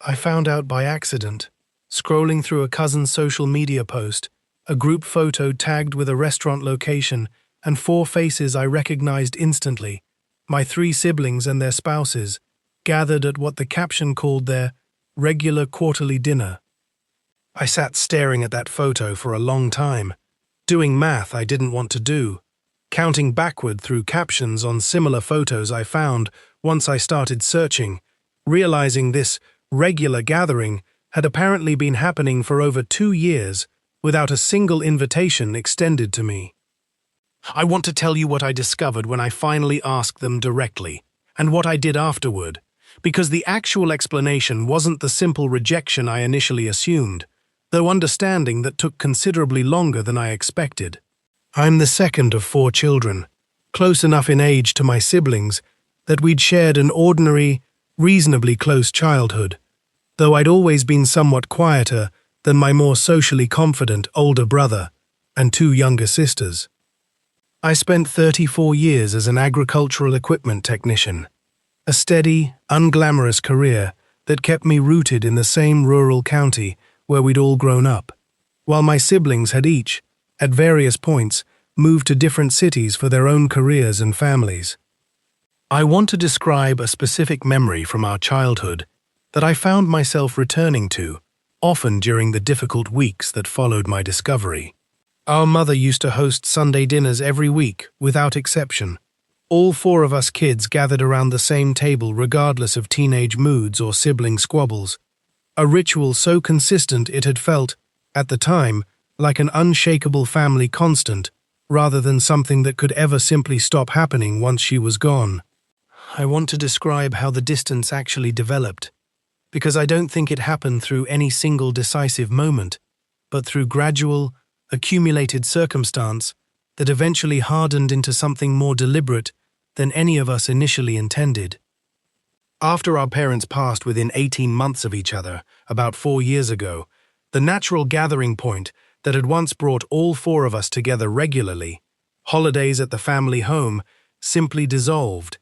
I found out by accident, scrolling through a cousin's social media post, a group photo tagged with a restaurant location and 4 faces I recognized instantly, my 3 siblings and their spouses, gathered at what the caption called their regular quarterly dinner. I sat staring at that photo for a long time, doing math I didn't want to do, counting backward through captions on similar photos I found once I started searching, realizing this regular gathering had apparently been happening for over 2 years without a single invitation extended to me. I want to tell you what I discovered when I finally asked them directly, and what I did afterward, because the actual explanation wasn't the simple rejection I initially assumed, though understanding that took considerably longer than I expected. I'm the second of 4 children, close enough in age to my siblings that we'd shared an ordinary, reasonably close childhood, though I'd always been somewhat quieter than my more socially confident older brother and 2 younger sisters. I spent 34 years as an agricultural equipment technician, a steady, unglamorous career that kept me rooted in the same rural county where we'd all grown up, while my siblings had each, at various points, moved to different cities for their own careers and families. I want to describe a specific memory from our childhood that I found myself returning to, often during the difficult weeks that followed my discovery. Our mother used to host Sunday dinners every week, without exception. All 4 of us kids gathered around the same table regardless of teenage moods or sibling squabbles, a ritual so consistent it had felt, at the time, like an unshakable family constant, rather than something that could ever simply stop happening once she was gone. I want to describe how the distance actually developed, because I don't think it happened through any single decisive moment, but through gradual, accumulated circumstance that eventually hardened into something more deliberate than any of us initially intended. After our parents passed within 18 months of each other, about 4 years ago, the natural gathering point that had once brought all 4 of us together regularly, holidays at the family home, simply dissolved,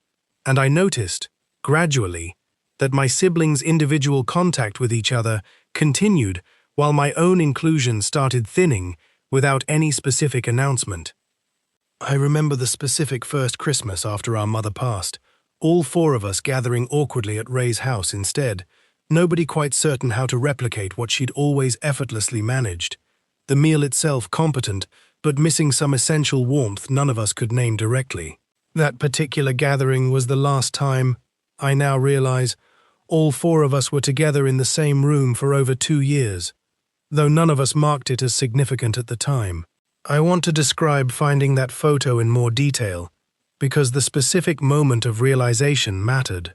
and I noticed, gradually, that my siblings' individual contact with each other continued while my own inclusion started thinning without any specific announcement. I remember the specific first Christmas after our mother passed, all 4 of us gathering awkwardly at Ray's house instead, nobody quite certain how to replicate what she'd always effortlessly managed, the meal itself competent, but missing some essential warmth none of us could name directly. That particular gathering was the last time, I now realize, all 4 of us were together in the same room for over 2 years, though none of us marked it as significant at the time. I want to describe finding that photo in more detail, because the specific moment of realization mattered.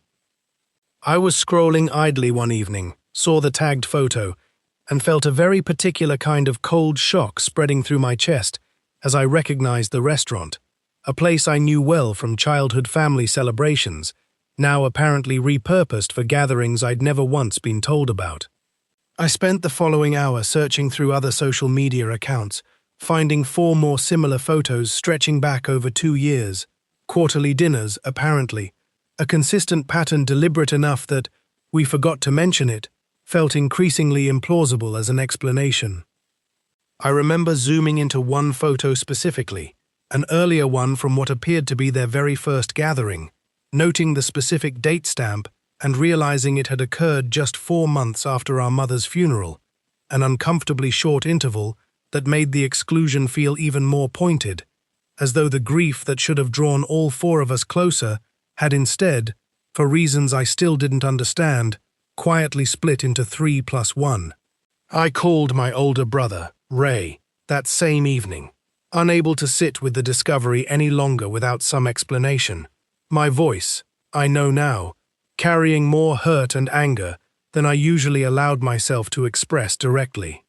I was scrolling idly one evening, saw the tagged photo, and felt a very particular kind of cold shock spreading through my chest as I recognized the restaurant, a place I knew well from childhood family celebrations, now apparently repurposed for gatherings I'd never once been told about. I spent the following hour searching through other social media accounts, finding 4 more similar photos stretching back over 2 years, quarterly dinners, apparently, a consistent pattern deliberate enough that, we forgot to mention it, felt increasingly implausible as an explanation. I remember zooming into one photo specifically, an earlier one from what appeared to be their very first gathering, noting the specific date stamp and realizing it had occurred just 4 months after our mother's funeral, an uncomfortably short interval that made the exclusion feel even more pointed, as though the grief that should have drawn all 4 of us closer had instead, for reasons I still didn't understand, quietly split into 3 plus 1. I called my older brother, Ray, that same evening, unable to sit with the discovery any longer without some explanation. My voice, I know now, carrying more hurt and anger than I usually allowed myself to express directly.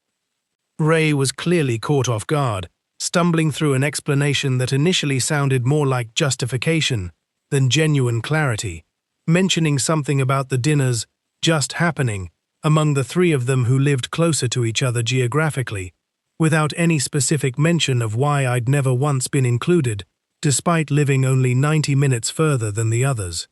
Ray was clearly caught off guard, stumbling through an explanation that initially sounded more like justification than genuine clarity, mentioning something about the dinners just happening among the 3 of them who lived closer to each other geographically, without any specific mention of why I'd never once been included, despite living only 90 minutes further than the others.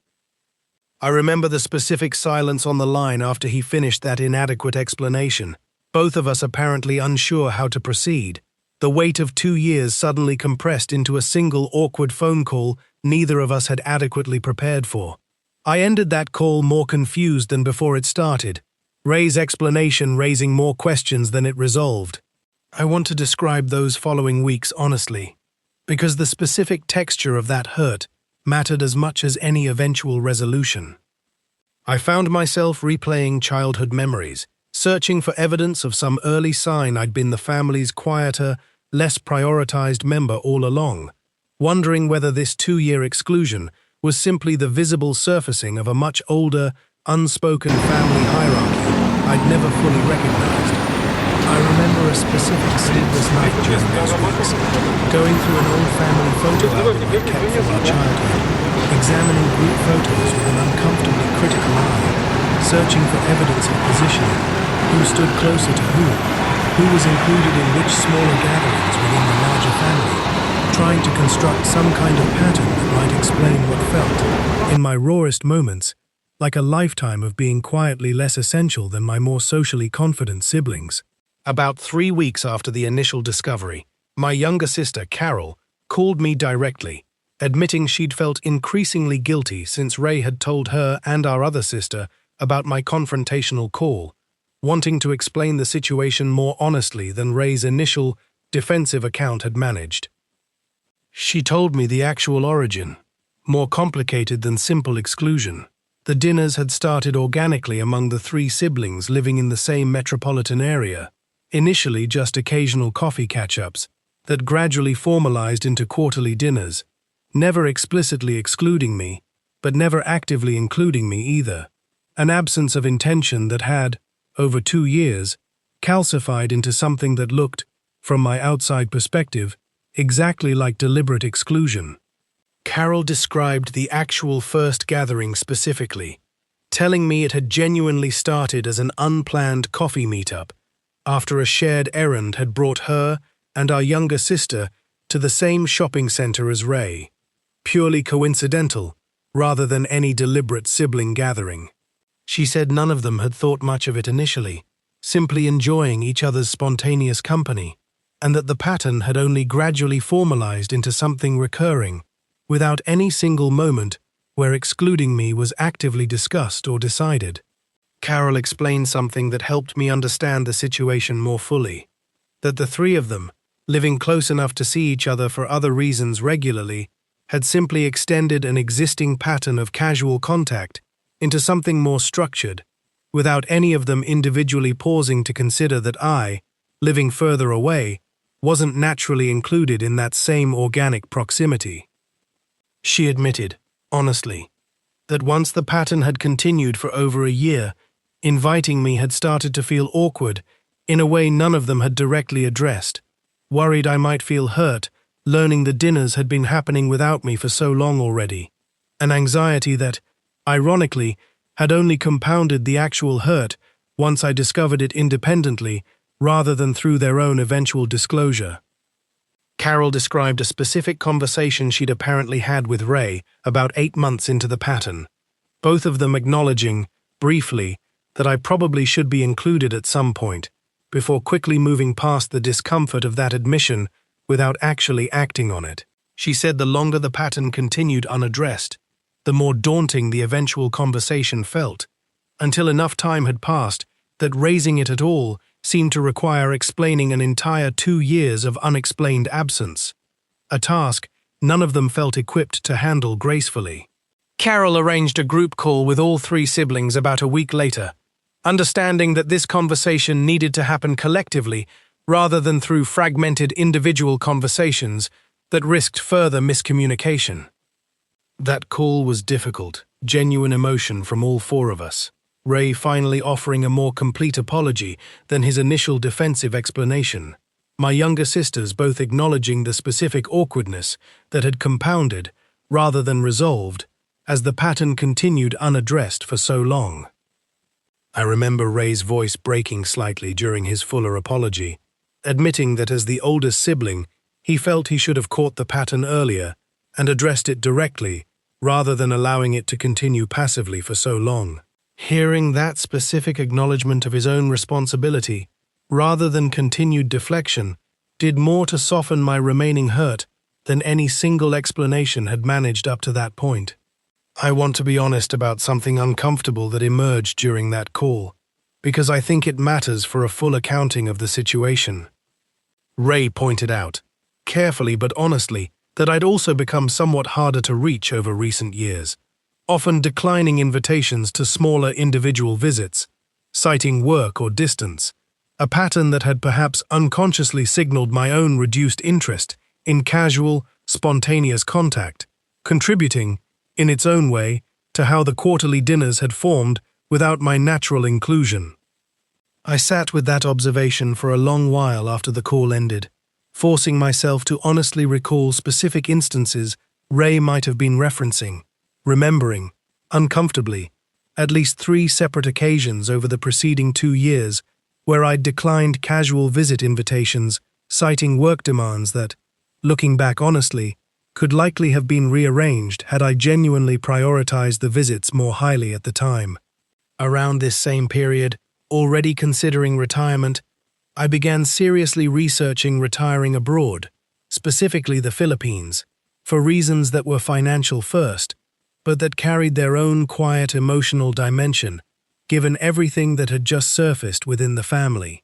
I remember the specific silence on the line after he finished that inadequate explanation, both of us apparently unsure how to proceed. The weight of 2 years suddenly compressed into a single awkward phone call neither of us had adequately prepared for. I ended that call more confused than before it started, Ray's explanation raising more questions than it resolved. I want to describe those following weeks honestly, because the specific texture of that hurt mattered as much as any eventual resolution. I found myself replaying childhood memories, searching for evidence of some early sign I'd been the family's quieter, less prioritized member all along, wondering whether this 2-year exclusion was simply the visible surfacing of a much older, unspoken family hierarchy I'd never fully recognized. I remember a specific sleepless night during those weeks, going through an old family photo album I kept from our childhood, examining group photos with an uncomfortably critical eye, searching for evidence of positioning, who stood closer to who was included in which smaller gatherings within the larger family, trying to construct some kind of pattern that might explain what felt, in my rawest moments, like a lifetime of being quietly less essential than my more socially confident siblings. About 3 weeks after the initial discovery, my younger sister, Carol, called me directly, admitting she'd felt increasingly guilty since Ray had told her and our other sister about my confrontational call, wanting to explain the situation more honestly than Ray's initial, defensive account had managed. She told me the actual origin, more complicated than simple exclusion. The dinners had started organically among the 3 siblings living in the same metropolitan area, initially just occasional coffee catch-ups, that gradually formalized into quarterly dinners, never explicitly excluding me, but never actively including me either, an absence of intention that had, over 2 years, calcified into something that looked, from my outside perspective, exactly like deliberate exclusion. Carol described the actual first gathering specifically, telling me it had genuinely started as an unplanned coffee meetup, after a shared errand had brought her and our younger sister to the same shopping center as Ray, purely coincidental rather than any deliberate sibling gathering. She said none of them had thought much of it initially, simply enjoying each other's spontaneous company, and that the pattern had only gradually formalized into something recurring, without any single moment where excluding me was actively discussed or decided. Carol explained something that helped me understand the situation more fully, that the 3 of them, living close enough to see each other for other reasons regularly, had simply extended an existing pattern of casual contact into something more structured, without any of them individually pausing to consider that I, living further away, wasn't naturally included in that same organic proximity. She admitted, honestly, that once the pattern had continued for over a year, inviting me had started to feel awkward in a way none of them had directly addressed, worried I might feel hurt, learning the dinners had been happening without me for so long already, an anxiety that, ironically, had only compounded the actual hurt once I discovered it independently rather than through their own eventual disclosure. Carol described a specific conversation she'd apparently had with Ray about 8 months into the pattern, both of them acknowledging, briefly, that I probably should be included at some point, before quickly moving past the discomfort of that admission without actually acting on it. She said the longer the pattern continued unaddressed, the more daunting the eventual conversation felt, until enough time had passed that raising it at all seemed to require explaining an entire 2 years of unexplained absence, a task none of them felt equipped to handle gracefully. Carol arranged a group call with all 3 siblings about a week later, understanding that this conversation needed to happen collectively rather than through fragmented individual conversations that risked further miscommunication. That call was difficult, genuine emotion from all 4 of us, Ray finally offering a more complete apology than his initial defensive explanation, my younger sisters both acknowledging the specific awkwardness that had compounded, rather than resolved, as the pattern continued unaddressed for so long. I remember Ray's voice breaking slightly during his fuller apology, admitting that as the oldest sibling, he felt he should have caught the pattern earlier and addressed it directly, rather than allowing it to continue passively for so long. Hearing that specific acknowledgement of his own responsibility, rather than continued deflection, did more to soften my remaining hurt than any single explanation had managed up to that point. I want to be honest about something uncomfortable that emerged during that call, because I think it matters for a full accounting of the situation. Ray pointed out, carefully but honestly, that I'd also become somewhat harder to reach over recent years, often declining invitations to smaller individual visits, citing work or distance, a pattern that had perhaps unconsciously signaled my own reduced interest in casual, spontaneous contact, contributing, in its own way, to how the quarterly dinners had formed without my natural inclusion. I sat with that observation for a long while after the call ended, forcing myself to honestly recall specific instances Ray might have been referencing, remembering, uncomfortably, at least 3 separate occasions over the preceding 2 years where I'd declined casual visit invitations, citing work demands that, looking back honestly, could likely have been rearranged had I genuinely prioritized the visits more highly at the time. Around this same period, already considering retirement, I began seriously researching retiring abroad, specifically the Philippines, for reasons that were financial first, but that carried their own quiet emotional dimension, given everything that had just surfaced within the family.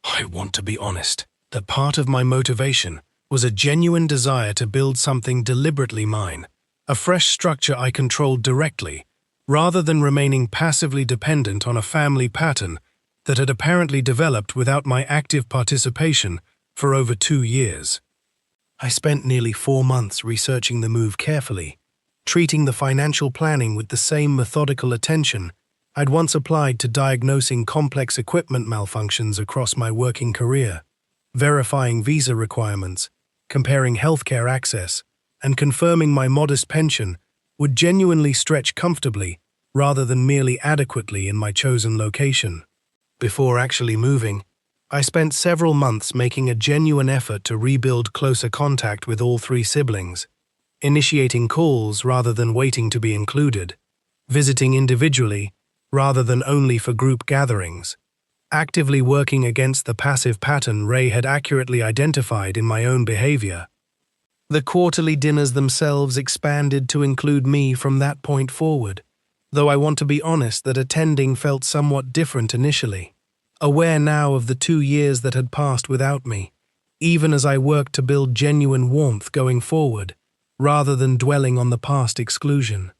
I want to be honest, that part of my motivation was a genuine desire to build something deliberately mine, a fresh structure I controlled directly, rather than remaining passively dependent on a family pattern that had apparently developed without my active participation for over 2 years. I spent nearly 4 months researching the move carefully, treating the financial planning with the same methodical attention I'd once applied to diagnosing complex equipment malfunctions across my working career, verifying visa requirements, comparing healthcare access, and confirming my modest pension would genuinely stretch comfortably rather than merely adequately in my chosen location. Before actually moving, I spent several months making a genuine effort to rebuild closer contact with all 3 siblings, initiating calls rather than waiting to be included, visiting individually rather than only for group gatherings, actively working against the passive pattern Ray had accurately identified in my own behavior. The quarterly dinners themselves expanded to include me from that point forward, though I want to be honest that attending felt somewhat different initially, aware now of the 2 years that had passed without me, even as I worked to build genuine warmth going forward, rather than dwelling on the past exclusion.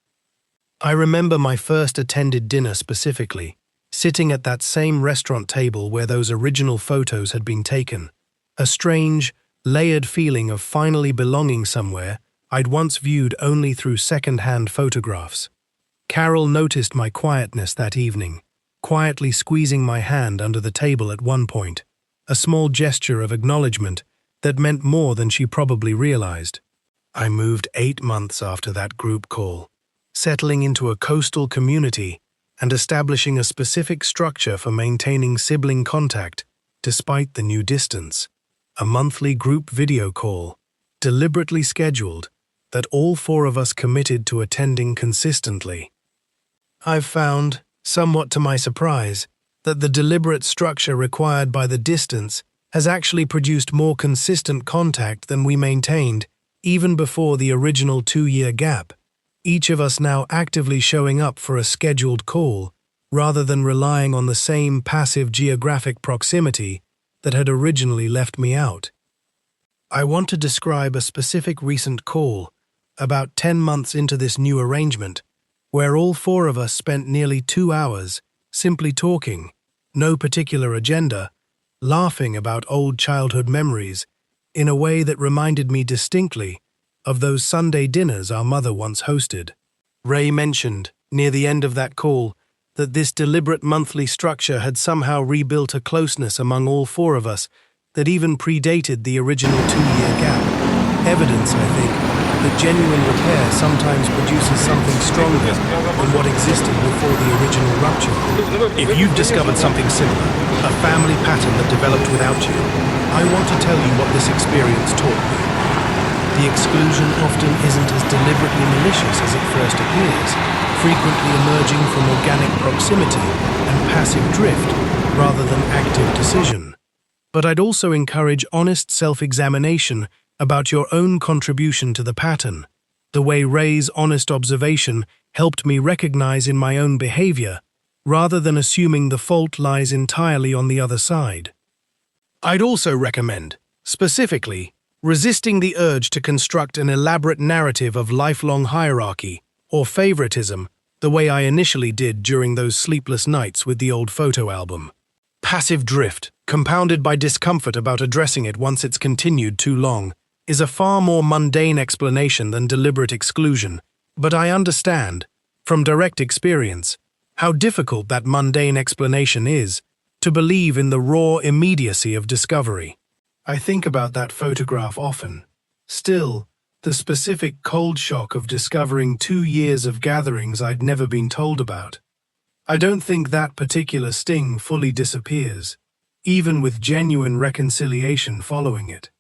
I remember my first attended dinner specifically, sitting at that same restaurant table where those original photos had been taken, a strange, layered feeling of finally belonging somewhere I'd once viewed only through second-hand photographs. Carol noticed my quietness that evening, quietly squeezing my hand under the table at one point, a small gesture of acknowledgement that meant more than she probably realized. I moved 8 months after that group call, settling into a coastal community and establishing a specific structure for maintaining sibling contact despite the new distance. A monthly group video call, deliberately scheduled, that all 4 of us committed to attending consistently. I've found, somewhat to my surprise, that the deliberate structure required by the distance has actually produced more consistent contact than we maintained even before the original 2-year gap, each of us now actively showing up for a scheduled call rather than relying on the same passive geographic proximity that had originally left me out. I want to describe a specific recent call, about 10 months into this new arrangement, where all 4 of us spent nearly 2 hours simply talking, no particular agenda, laughing about old childhood memories in a way that reminded me distinctly of those Sunday dinners our mother once hosted. Ray mentioned, near the end of that call, that this deliberate monthly structure had somehow rebuilt a closeness among all 4 of us that even predated the original 2-year gap. Evidence, I think, that genuine repair sometimes produces something stronger than what existed before the original rupture. If you've discovered something similar, a family pattern that developed without you, I want to tell you what this experience taught me. The exclusion often isn't as deliberately malicious as it first appears, frequently emerging from organic proximity and passive drift rather than active decision. But I'd also encourage honest self-examination about your own contribution to the pattern. The way Ray's honest observation helped me recognize in my own behavior, rather than assuming the fault lies entirely on the other side. I'd also recommend, specifically, resisting the urge to construct an elaborate narrative of lifelong hierarchy or favoritism the way I initially did during those sleepless nights with the old photo album. Passive drift, compounded by discomfort about addressing it once it's continued too long, is a far more mundane explanation than deliberate exclusion, but I understand, from direct experience, how difficult that mundane explanation is to believe in the raw immediacy of discovery. I think about that photograph often. Still, the specific cold shock of discovering 2 years of gatherings I'd never been told about. I don't think that particular sting fully disappears, even with genuine reconciliation following it.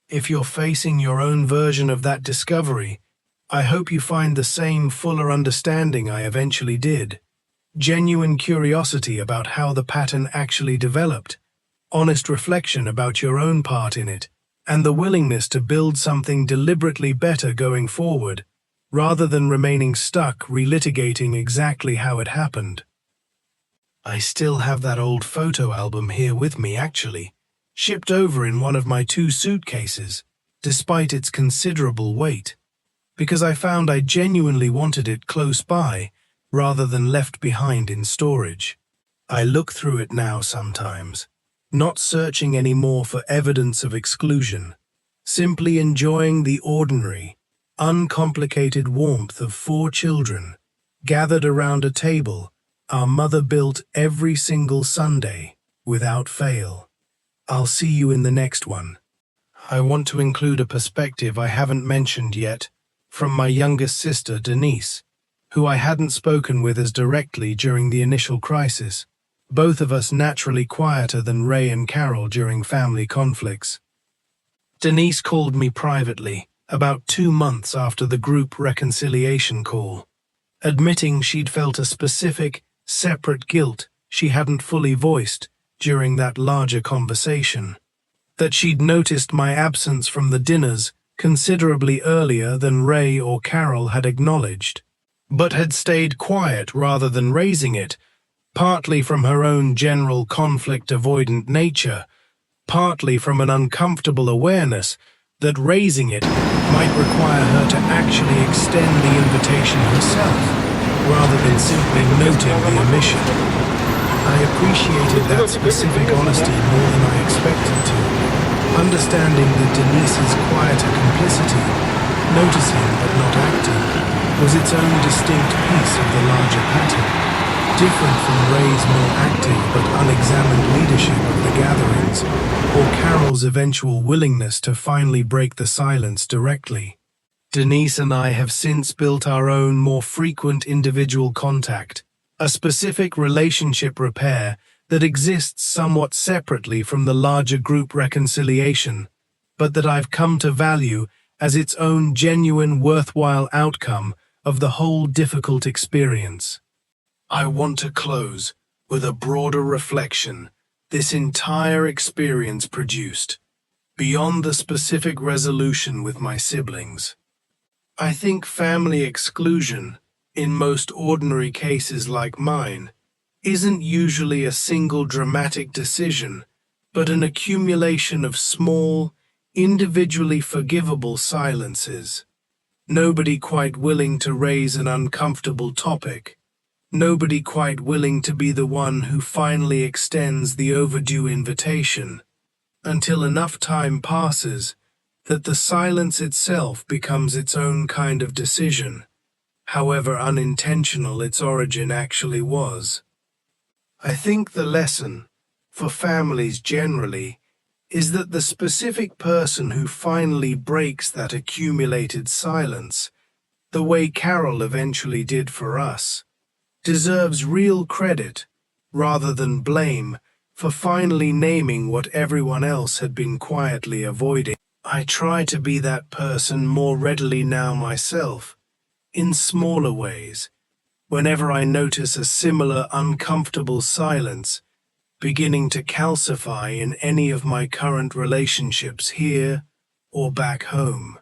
If you're facing your own version of that discovery, I hope you find the same fuller understanding I eventually did. Genuine curiosity about how the pattern actually developed, honest reflection about your own part in it, and the willingness to build something deliberately better going forward, rather than remaining stuck relitigating exactly how it happened. I still have that old photo album here with me, actually, shipped over in one of my 2 suitcases, despite its considerable weight, because I found I genuinely wanted it close by, rather than left behind in storage. I look through it now sometimes, not searching anymore for evidence of exclusion, simply enjoying the ordinary, uncomplicated warmth of 4 children, gathered around a table our mother built every single Sunday, without fail. I'll see you in the next one. I want to include a perspective I haven't mentioned yet, from my youngest sister, Denise, who I hadn't spoken with as directly during the initial crisis, both of us naturally quieter than Ray and Carol during family conflicts. Denise called me privately, about 2 months after the group reconciliation call, admitting she'd felt a specific, separate guilt she hadn't fully voiced during that larger conversation, that she'd noticed my absence from the dinners considerably earlier than Ray or Carol had acknowledged, but had stayed quiet rather than raising it, partly from her own general conflict-avoidant nature, partly from an uncomfortable awareness that raising it might require her to actually extend the invitation herself, rather than simply noting the omission. I appreciated that specific honesty more than I expected to, understanding that Denise's quieter complicity, noticing but not acting, was its own distinct piece of the larger pattern, different from Ray's more active but unexamined leadership of the gatherings, or Carol's eventual willingness to finally break the silence directly. Denise and I have since built our own more frequent individual contact, a specific relationship repair that exists somewhat separately from the larger group reconciliation, but that I've come to value as its own genuine, worthwhile outcome of the whole difficult experience. I want to close with a broader reflection this entire experience produced, beyond the specific resolution with my siblings. I think family exclusion, in most ordinary cases like mine, isn't usually a single dramatic decision, but an accumulation of small, individually forgivable silences. Nobody quite willing to raise an uncomfortable topic. Nobody quite willing to be the one who finally extends the overdue invitation, until enough time passes that the silence itself becomes its own kind of decision, however unintentional its origin actually was. I think the lesson, for families generally, is that the specific person who finally breaks that accumulated silence, the way Carol eventually did for us, deserves real credit, rather than blame, for finally naming what everyone else had been quietly avoiding. I try to be that person more readily now myself, in smaller ways, whenever I notice a similar uncomfortable silence beginning to calcify in any of my current relationships here or back home.